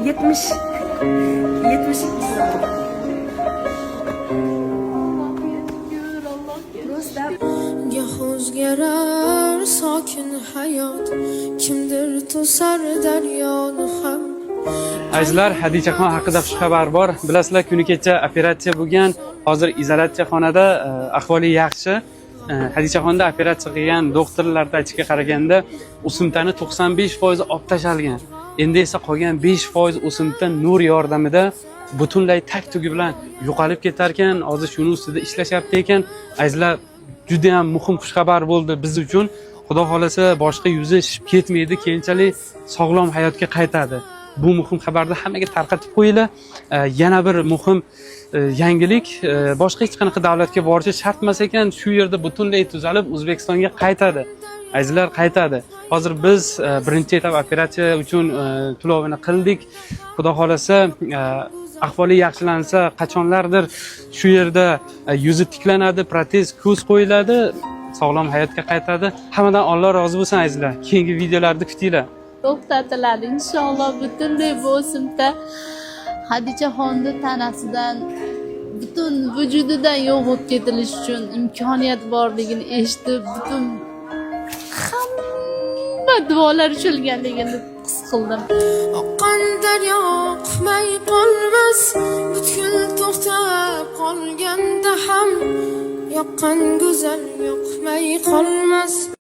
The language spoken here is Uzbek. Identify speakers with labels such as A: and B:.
A: 72 kilo.
B: Gah o'zgarar sokin hayot, kimdir to'sar daryoni ham.
C: Azizlar, Hadichaxon haqida xushxabar bor. Bilasizlar, kuni kecha operatsiya bo'lgan. Hozir izolyatsiya xonada, ahvoli yaxshi. Hadichaxonda operatsiya qilgan doktorlarning aytishiga qaraganda, o'simtani 95% olib tashalgan. Endi esa qolgan 5% o'simta nur yordamida butunlay tak-tugi bilan yo'qolib ketar ekan. Hozir shuni ustida ishlashyapti ekan. Azizlar, juda ham muhim xushxabar bo'ldi biz uchun. Xudo xolasa boshqa yuzi shishib ketmaydi, keyinchalik sog'lom hayotga qaytadi. Bu muhim xabarni hammaga tarqatib qo'yinglar. Yana bir muhim yangilik, boshqa hech qanaqa davlatga borishi shart emas ekan, shu yerda butunlay tuzalib O'zbekistonga qaytadi. Azizlar, qaytadi. Hozir biz birinchi etap operatsiya uchun to'lovini qildik. Xudo xolasa ahvoli yaxshilansa, qachonlardir shu yerda yuzi tiklanadi, protez ko'z qo'yiladi, sog'lom hayotga qaytadi. Hammadan Alloh rozi bo'lsin azizlar. Keyingi videolarda kutinglar.
D: To'xtatiladi inshaalloh. Butunlay bu o'simta Hadichaxonni tanasidan, butun vujudidan yo'q bo'lib ketilishi uchun imkoniyat borligini eshitib, butun hamma duolar uchilganligini his qildim.
B: Oqqan daryo oqmay qolmas, butkul to'xtab qolganda ham yoqqan go'zal yoqmay qolmas.